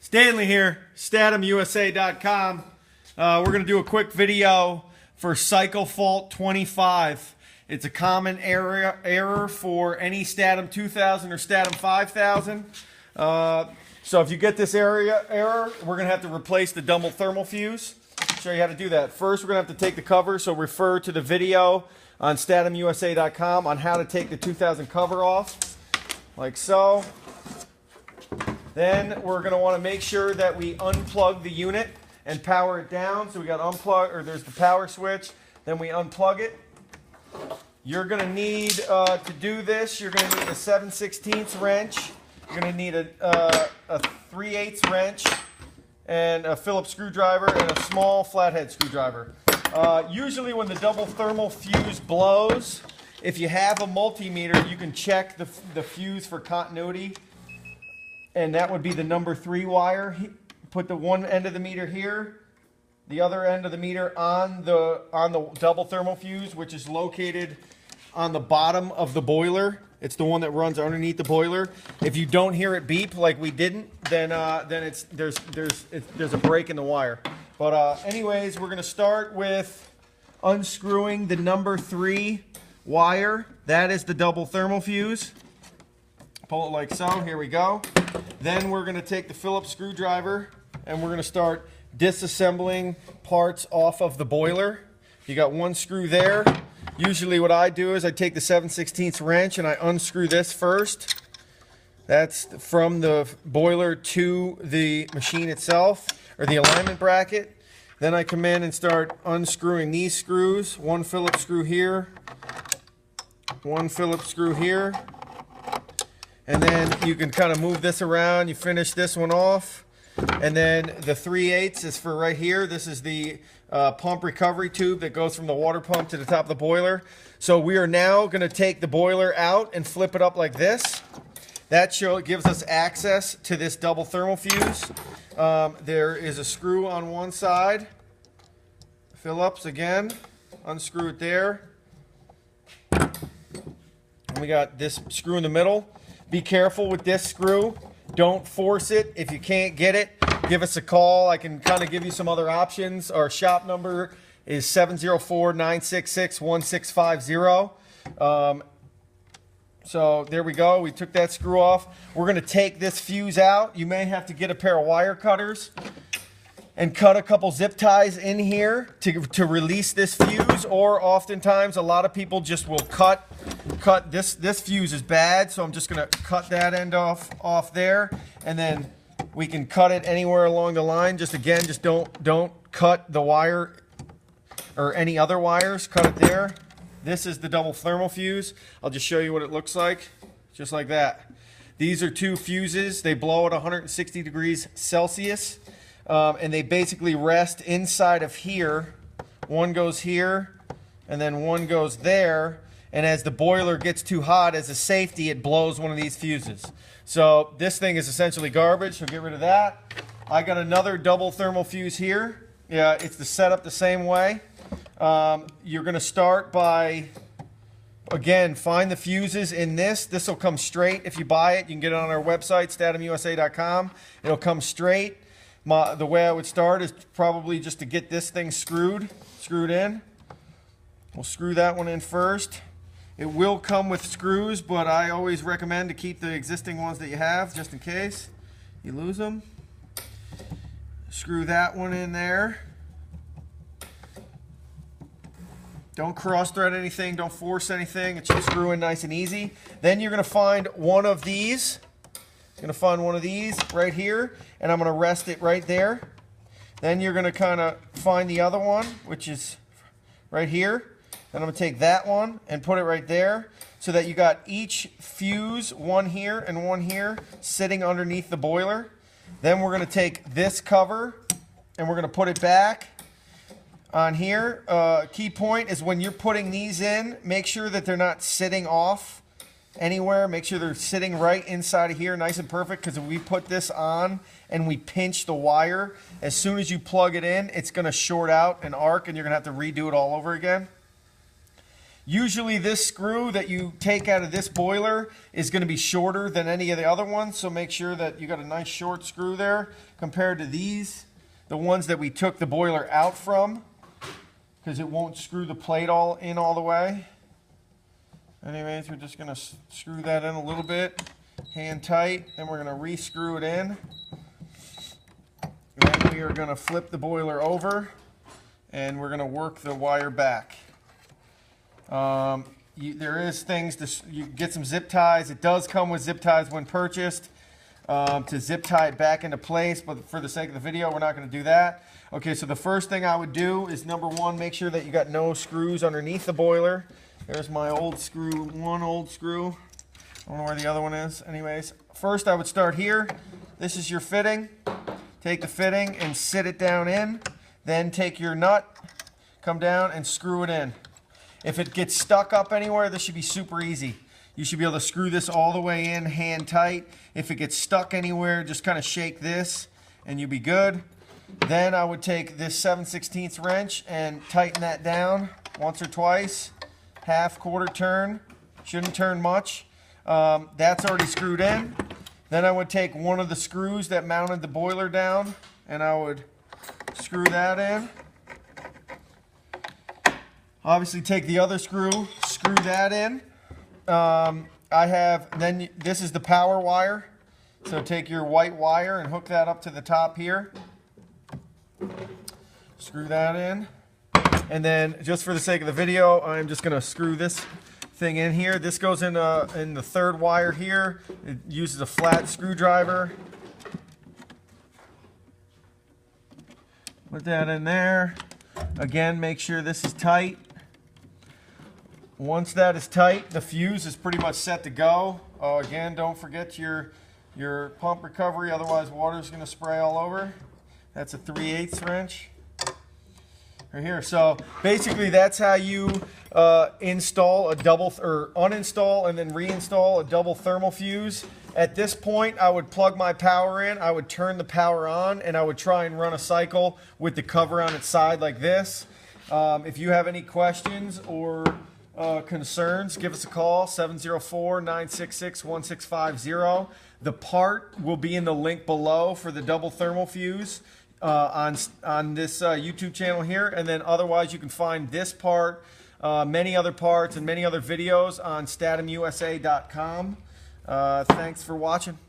Stanley here, statimusa.com. We're going to do a quick video for cycle fault 25. It's a common error for any Statim 2000 or Statim 5000. So if you get this error, we're going to have to replace the double thermal fuse. I'll show you how to do that. First, we're going to have to take the cover, so refer to the video on statimusa.com on how to take the 2000 cover off, like so. Then we're going to want to make sure that we unplug the unit and power it down. So we got unplug, or there's the power switch. Then we unplug it. You're going to need to do this. You're going to need a 7/16 wrench. You're going to need a 3/8 wrench and a Phillips screwdriver and a small flathead screwdriver. Usually when the double thermal fuse blows, if you have a multimeter, you can check the fuse for continuity. And that would be the number 3 wire. Put the one end of the meter here, the other end of the meter on the double thermal fuse, which is located on the bottom of the boiler. It's the one that runs underneath the boiler. If you don't hear it beep like we didn't, then there's a break in the wire. But anyways, we're going to start with unscrewing the number 3 wire. That is the double thermal fuse. Pull it like so. Here we go. Then we're going to take the Phillips screwdriver and we're going to start disassembling parts off of the boiler. You got one screw there. Usually what I do is I take the 7/16 wrench and I unscrew this first. That's from the boiler to the machine itself, or the alignment bracket. Then I come in and start unscrewing these screws. One Phillips screw here, one Phillips screw here. And then you can kind of move this around. You finish this one off. And then the 3/8 is for right here. This is the pump recovery tube that goes from the water pump to the top of the boiler. So we are now going to take the boiler out and flip it up like this. That gives us access to this double thermal fuse. There is a screw on one side. Phillips again. Unscrew it there. And we got this screw in the middle. Be careful with this screw. Don't force it. If you can't get it, give us a call. I can kind of give you some other options. Our shop number is 704-966-1650. So there we go. We took that screw off. We're going to take this fuse out. You may have to get a pair of wire cutters and cut a couple zip ties in here to release this fuse, or oftentimes a lot of people just will cut this fuse is bad, so I'm just going to cut that end off there, and then we can cut it anywhere along the line. Just don't cut the wire or any other wires. Cut it there. This is the double thermal fuse. I'll just show you what it looks like, just like that. These are 2 fuses. They blow at 160 degrees Celsius. And they basically rest inside of here. One goes here, and then one goes there. And as the boiler gets too hot, as a safety, it blows one of these fuses. So this thing is essentially garbage, so get rid of that. I got another double thermal fuse here. Yeah, it's the setup the same way. You're going to start by, again, find the fuses in this. This will come straight if you buy it. You can get it on our website, statimusa.com. It'll come straight. The way I would start is probably just to get this thing screwed in. We'll screw that one in first. It will come with screws, but I always recommend to keep the existing ones that you have, just in case you lose them. Screw that one in there. Don't cross thread anything, don't force anything. It should screw in nice and easy. Then you're going to find one of these. Going to find one of these right here, and I'm going to rest it right there. Then you're going to kind of find the other one, which is right here. Then I'm going to take that one and put it right there, so that you got each fuse, one here and one here, sitting underneath the boiler. Then we're going to take this cover and we're going to put it back on here. Key point is when you're putting these in, make sure that they're not sitting off anywhere. Make sure they're sitting right inside of here, nice and perfect, because if we put this on and we pinch the wire, as soon as you plug it in, it's going to short out and arc, and you're going to have to redo it all over again. Usually this screw that you take out of this boiler is going to be shorter than any of the other ones, so make sure that you got a nice short screw there compared to these, the ones that we took the boiler out from, because it won't screw the plate all the way. Anyways, we're just going to screw that in a little bit, hand tight, then we're going to re-screw it in. Then we are going to flip the boiler over, and we're going to work the wire back. There is things you get some zip ties. It does come with zip ties when purchased to zip tie it back into place, but for the sake of the video, we're not going to do that. Okay, so the first thing I would do is, number one, make sure that you got no screws underneath the boiler. There's my old screw, one old screw. I don't know where the other one is. Anyways, first I would start here. This is your fitting. Take the fitting and sit it down in. Then take your nut, come down and screw it in. If it gets stuck up anywhere, this should be super easy. You should be able to screw this all the way in, hand tight. If it gets stuck anywhere, just kind of shake this and you'll be good. Then I would take this 7/16 wrench and tighten that down once or twice. Half, quarter turn. Shouldn't turn much. That's already screwed in. Then I would take one of the screws that mounted the boiler down and I would screw that in. Obviously take the other screw, screw that in. This is the power wire. So take your white wire and hook that up to the top here. Screw that in. And then, just for the sake of the video, I'm just going to screw this thing in here. This goes in the third wire here. It uses a flat screwdriver. Put that in there. Again, make sure this is tight. Once that is tight, the fuse is pretty much set to go. Again, don't forget your pump recovery, otherwise water is going to spray all over. That's a 3/8 wrench. Right here. So basically that's how you install a uninstall and then reinstall a double thermal fuse. At this point I would plug my power in, I would turn the power on, and I would try and run a cycle with the cover on its side like this. If you have any questions or concerns, give us a call, 704-966-1650. The part will be in the link below for the double thermal fuse. On this YouTube channel here, and then otherwise you can find this part, many other parts, and many other videos on statimusa.com. Thanks for watching.